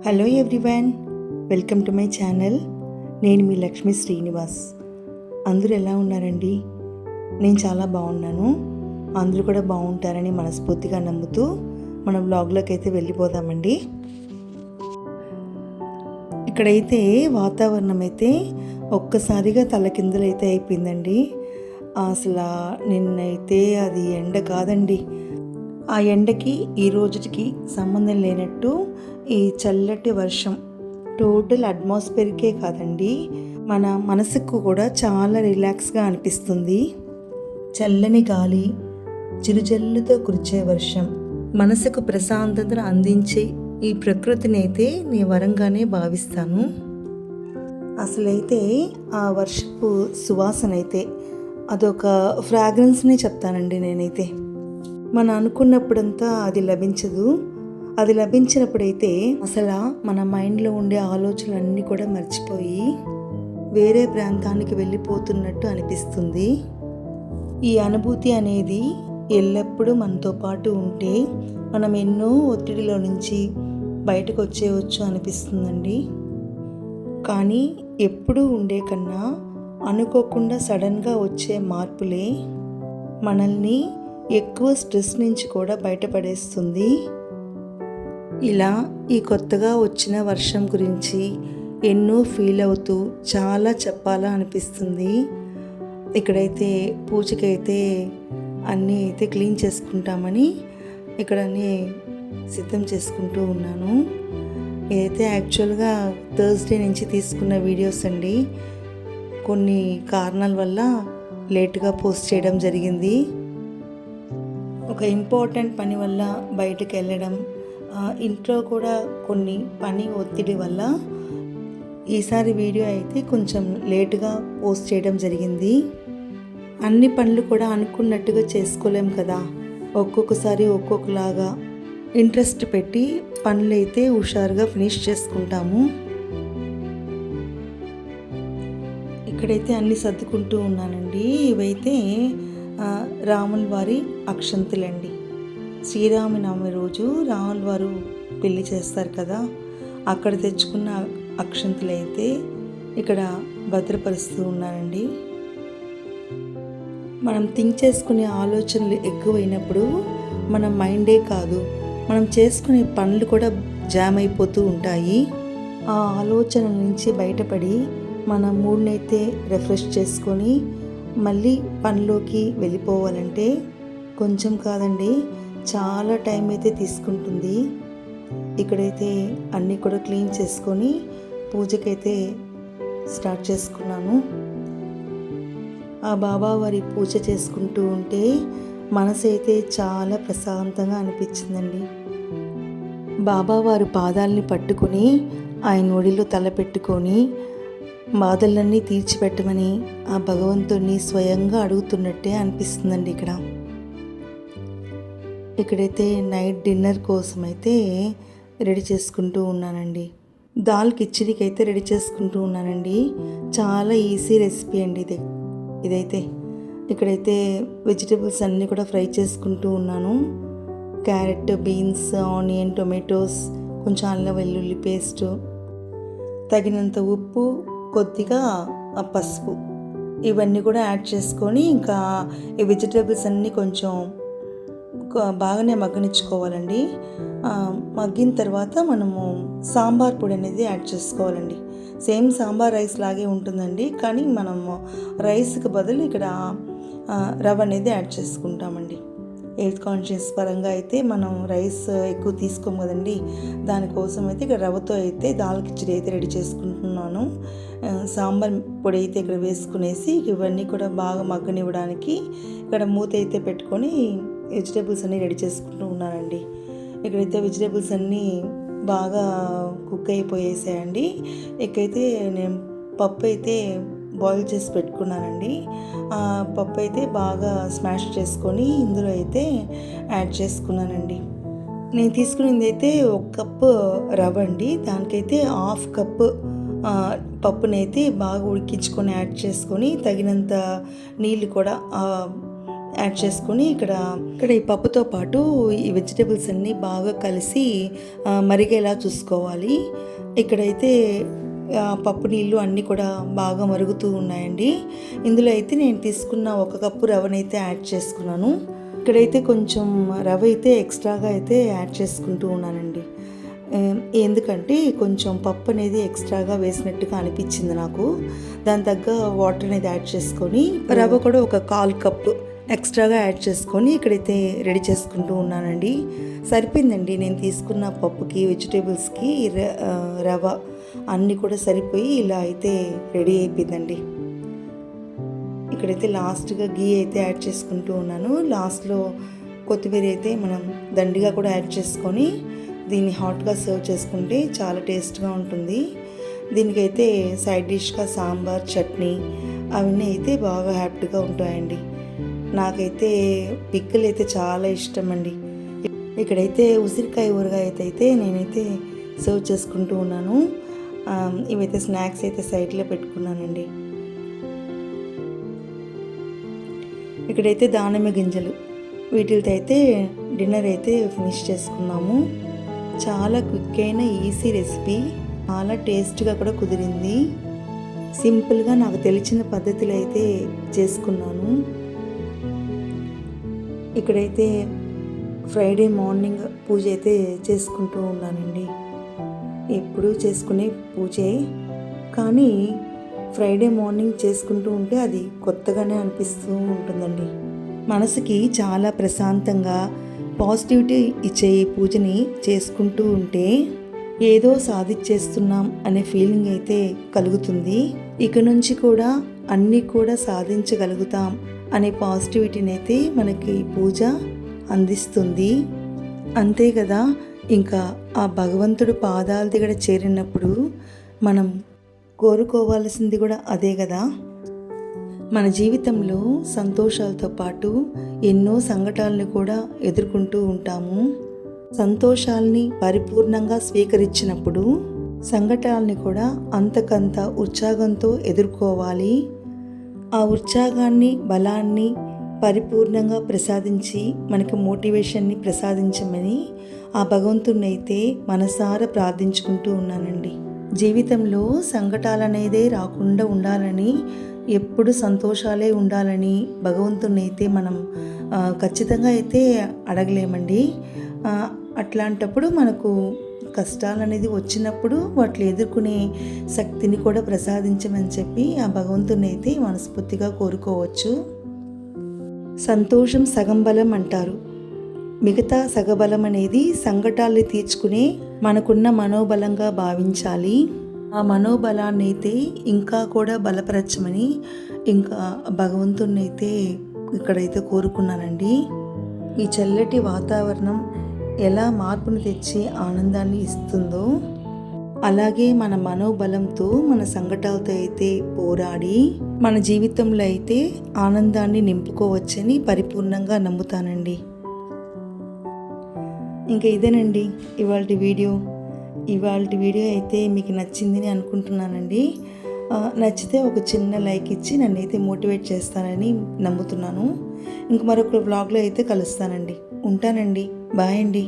Hello everyone, welcome to my channel. నేను మీ లక్ష్మీ శ్రీనివాస్. అందరూ ఎలా ఉన్నారండి? నేను చాలా బాగున్నాను. అందరూ కూడా బాగుంటారని మనస్ఫూర్తిగా నమ్ముతూ మన వ్లాగ్లోకి అయితే వెళ్ళిపోదామండి. ఇక్కడైతే వాతావరణం అయితే ఒక్కసారిగా తలకిందులైతే అయిపోయిందండి. అసలు నిన్నైతే అది ఎండ కాదండి, ఆ ఎండకి ఈ రోజుకి సంబంధం లేనట్టు ఈ చల్లటి వర్షం టోటల్ అట్మాస్ఫియర్కే కాదండి, మన మనసుకు కూడా చాలా రిలాక్స్గా అనిపిస్తుంది. చల్లని గాలి, చిరుజల్లుతో కురిచే వర్షం మనసుకు ప్రశాంతతను అందించే ఈ ప్రకృతిని అయితే నేను వరంగానే భావిస్తాను. అసలైతే ఆ వర్షపు సువాసన అయితే అదొక ఫ్రాగ్రెన్స్నే చెప్తానండి నేనైతే. మనం అనుకున్నప్పుడంతా అది లభించదు. అది లభించినప్పుడైతే అసలు మన మైండ్లో ఉండే ఆలోచనలన్నీ కూడా మర్చిపోయి వేరే ప్రాంతానికి వెళ్ళిపోతున్నట్టు అనిపిస్తుంది. ఈ అనుభూతి అనేది ఎల్లప్పుడూ మనతో పాటు ఉంటే మనం ఎన్నో ఒత్తిడిలో నుంచి బయటకు వచ్చేయచ్చు అనిపిస్తుందండి. కానీ ఎప్పుడూ ఉండే కన్నా అనుకోకుండా సడన్గా వచ్చే మార్పులే మనల్ని ఎక్కువ స్ట్రెస్ నుంచి కూడా బయటపడేస్తుంది. ఇలా ఈ కొత్తగా వచ్చిన వర్షం గురించి ఎన్నో ఫీల్ అవుతూ చాలా చెప్పాలా అనిపిస్తుంది. ఇక్కడైతే పూజకైతే అన్నీ అయితే క్లీన్ చేసుకుంటామని ఇక్కడ అన్నీ సిద్ధం చేసుకుంటూ ఉన్నాను. ఇదైతే యాక్చువల్గా థర్స్డే నుంచి తీసుకున్న వీడియోస్ అండి. కొన్ని కారణాల వల్ల లేట్గా పోస్ట్ చేయడం జరిగింది. ఒక ఇంపార్టెంట్ పని వల్ల బయటకు వెళ్ళడం, ఇంట్లో కూడా కొన్ని పని ఒత్తిడి వల్ల ఈసారి వీడియో అయితే కొంచెం లేటుగా పోస్ట్ చేయడం జరిగింది. అన్ని పనులు కూడా అనుకున్నట్టుగా చేసుకోలేం కదా, ఒక్కొక్కసారి ఒక్కొక్కలాగా ఇంట్రెస్ట్ పెట్టి పనులు అయితే హుషారుగా ఫినిష్ చేసుకుంటాము. ఇక్కడైతే అన్నీ సర్దుకుంటూ ఉన్నానండి. ఇవైతే రాముల వారి అక్షంతులండి. శ్రీరామనవమి రోజు రాముల వారు పెళ్లి చేస్తారు కదా, అక్కడ తెచ్చుకున్న అక్షంతులు అయితే ఇక్కడ భద్రపరుస్తూ ఉన్నానండి. మనం థింక్ చేసుకునే ఆలోచనలు ఎక్కువైనప్పుడు మన మైండే కాదు, మనం చేసుకునే పనులు కూడా జామ్ అయిపోతూ ఉంటాయి. ఆ ఆలోచనల నుంచి బయటపడి మన మూడ్ని అయితే రిఫ్రెష్ చేసుకొని మళ్ళీ పనిలోకి వెళ్ళిపోవాలంటే కొంచెం కాదండి, చాలా టైం అయితే తీసుకుంటుంది. ఇక్కడైతే అన్నీ కూడా క్లీన్ చేసుకొని పూజకైతే స్టార్ట్ చేసుకున్నాను. ఆ బాబావారి పూజ చేసుకుంటూ ఉంటే మనసు అయితే చాలా ప్రశాంతంగా అనిపించిందండి. బాబావారి పాదాలని పట్టుకొని ఆయన ఒడిలో తల పెట్టుకొని బాధలన్నీ తీర్చిపెట్టమని ఆ భగవంతుడిని స్వయంగా అడుగుతున్నట్టే అనిపిస్తుందండి. ఇక్కడైతే నైట్ డిన్నర్ కోసం అయితే రెడీ చేసుకుంటూ ఉన్నానండి. దాల్ కిచిడికి అయితే రెడీ చేసుకుంటూ ఉన్నానండి. చాలా ఈజీ రెసిపీ అండి ఇదైతే. ఇక్కడైతే వెజిటేబుల్స్ అన్నీ కూడా ఫ్రై చేసుకుంటూ ఉన్నాను. క్యారెట్, బీన్స్, ఆనియన్, టొమాటోస్, కొంచెం అల్లం వెల్లుల్లి పేస్ట్, తగినంత ఉప్పు, కొద్దిగా పసుపు, ఇవన్నీ కూడా యాడ్ చేసుకొని ఇంకా ఈ వెజిటేబుల్స్ అన్నీ కొంచెం బాగానే మగ్గనిచ్చుకోవాలండి. మగ్గిన తర్వాత మనము సాంబార్ పొడి అనేది యాడ్ చేసుకోవాలండి. సేమ్ సాంబార్ రైస్ లాగే ఉంటుందండి, కానీ మనము రైస్కి బదులు ఇక్కడ రవ్వ అనేది యాడ్ చేసుకుంటామండి. హెల్త్ కాన్షియస్ పరంగా అయితే మనం రైస్ ఎక్కువ తీసుకోము కదండి, దానికోసం అయితే ఇక్కడ రవ్వతో అయితే దాల్ కిచిడి అయితే రెడీ చేసుకుంటున్నాను. సాంబార్ పొడి అయితే ఇక్కడ వేసుకునేసి ఇవన్నీ కూడా బాగా మగ్గనివ్వడానికి ఇక్కడ మూత అయితే పెట్టుకొని వెజిటేబుల్స్ అన్నీ రెడీ చేసుకుంటూ ఉన్నానండి. ఇక్కడైతే వెజిటేబుల్స్ అన్నీ బాగా కుక్ అయిపోయేసాయండి. ఇక్కడైతే నేను పప్పు అయితే బాయిల్ చేసి పెట్టుకున్నానండి. పప్పు అయితే బాగా స్మాష్ చేసుకొని ఇందులో అయితే యాడ్ చేసుకున్నానండి. నేను తీసుకునేది అయితే 1 కప్పు రవ్వ అండి, దానికైతే 1/2 కప్పు పప్పునైతే బాగా ఉడికించుకొని యాడ్ చేసుకొని తగినంత నీళ్ళు కూడా యాడ్ చేసుకొని ఇక్కడ ఈ పప్పుతో పాటు ఈ వెజిటేబుల్స్ అన్నీ బాగా కలిసి మరిగేలా చూసుకోవాలి. ఇక్కడైతే పప్పు నీళ్ళు అన్నీ కూడా బాగా మరుగుతూ ఉన్నాయండి. ఇందులో అయితే నేను తీసుకున్న 1 కప్పు రవ్వనైతే యాడ్ చేసుకున్నాను. ఇక్కడైతే కొంచెం రవ్వ అయితే ఎక్స్ట్రాగా అయితే యాడ్ చేసుకుంటూ ఉన్నానండి. ఎందుకంటే కొంచెం పప్పు అనేది ఎక్స్ట్రాగా వేసినట్టుగా అనిపించింది నాకు. దాని తగ్గ వాటర్ అనేది యాడ్ చేసుకొని రవ్వ కూడా ఒక 1/4 కప్పు ఎక్స్ట్రాగా యాడ్ చేసుకొని ఇక్కడైతే రెడీ చేసుకుంటూ ఉన్నానండి. సరిపోయిందండి. నేను తీసుకున్న పప్పుకి వెజిటేబుల్స్కి రవ్వ అన్నీ కూడా సరిపోయి ఇలా అయితే రెడీ అయిపోయిందండి. ఇక్కడైతే లాస్ట్గా గీ అయితే యాడ్ చేసుకుంటూ ఉన్నాను. లాస్ట్లో కొత్తిమీర అయితే మనం దండిగా కూడా యాడ్ చేసుకొని దీన్ని హాట్గా సర్వ్ చేసుకుంటే చాలా టేస్ట్గా ఉంటుంది. దీనికైతే సైడ్ డిష్గా సాంబార్, చట్నీ అవన్నీ అయితే బాగా హ్యాపీగా ఉంటాయండి. నాకైతే పిక్కలు అయితే చాలా ఇష్టం అండి. ఇక్కడైతే ఉసిరికాయ ఊరగాయ అయితే నేనైతే సర్వ్ చేసుకుంటూ ఉన్నాను. ఇవైతే స్నాక్స్ అయితే సైడ్లో పెట్టుకున్నానండి. ఇక్కడైతే దానిమ్మ గింజలు వీటితో అయితే డిన్నర్ అయితే ఫినిష్ చేసుకున్నాము. చాలా క్విక్ అయిన ఈజీ రెసిపీ, చాలా టేస్ట్గా కూడా కుదిరింది. సింపుల్గా నాకు తెలిసిన పద్ధతిలో అయితే చేసుకున్నాను. ఇక్కడైతే ఫ్రైడే మార్నింగ్ పూజ అయితే చేసుకుంటూ ఉన్నానండి. ఎప్పుడూ చేసుకునే పూజే, కానీ ఫ్రైడే మార్నింగ్ చేసుకుంటూ ఉంటే అది కొత్తగానే అనిపిస్తూ ఉంటుందండి. మనసుకి చాలా ప్రశాంతంగా పాజిటివిటీ ఇచ్చే ఈ పూజని చేసుకుంటూ ఉంటే ఏదో సాధించేస్తున్నాం అనే ఫీలింగ్ అయితే కలుగుతుంది. ఇక నుంచి కూడా అన్నీ కూడా సాధించగలుగుతాం అనే పాజిటివిటీని అయితే మనకి పూజ అందిస్తుంది. అంతే కదా, ఇంకా ఆ భగవంతుడు పాదాల దగ్గర చేరినప్పుడు మనం కోరుకోవాల్సింది కూడా అదే కదా. మన జీవితంలో సంతోషాలతో పాటు ఎన్నో సంఘటనలను కూడా ఎదుర్కొంటూ ఉంటాము. సంతోషాల్ని పరిపూర్ణంగా స్వీకరించినప్పుడు సంఘటనల్ని కూడా అంతకంత ఉత్సాహంతో ఎదుర్కోవాలి. ఆ ఉత్సాహాన్ని, బలాన్ని పరిపూర్ణంగా ప్రసాదించి మనకి మోటివేషన్ని ప్రసాదించమని ఆ భగవంతుడిని అయితే మనసారా ప్రార్థించుకుంటూ ఉన్నానండి. జీవితంలో సంఘటనలనేదే రాకుండా ఉండాలని, ఎప్పుడు సంతోషాలే ఉండాలని భగవంతుడిని అయితే మనం ఖచ్చితంగా అయితే అడగలేమండి. అట్లాంటప్పుడు మనకు కష్టాలు అనేది వచ్చినప్పుడు వాటిని ఎదుర్కొనే శక్తిని కూడా ప్రసాదించమని చెప్పి ఆ భగవంతుని అయితే మనస్ఫూర్తిగా కోరుకోవచ్చు. సంతోషం సగం బలం అంటారు. మిగతా సగబలం అనేది సంఘటనలు తీర్చుకునే మనకున్న మనోబలంగా భావించాలి. ఆ మనోబలాన్ని అయితే ఇంకా కూడా బలపరచమని ఇంకా భగవంతుని అయితే ఇక్కడైతే కోరుకున్నానండి. ఈ చల్లటి వాతావరణం ఎలా మార్పును తెచ్చి ఆనందాన్ని ఇస్తుందో అలాగే మన మనోబలంతో మన సంఘటనలతో అయితే పోరాడి మన జీవితంలో అయితే ఆనందాన్ని నింపుకోవచ్చని పరిపూర్ణంగా నమ్ముతానండి. ఇంకా ఇదేనండి ఇవాళ వీడియో అయితే మీకు నచ్చిందని అనుకుంటున్నానండి. నచ్చితే ఒక చిన్న లైక్ ఇచ్చి నన్ను అయితే మోటివేట్ చేస్తానని నమ్ముతున్నాను. ఇంక మరొక వ్లాగ్లో అయితే కలుస్తానండి. ఉంటానండి. బాయ్ అండి.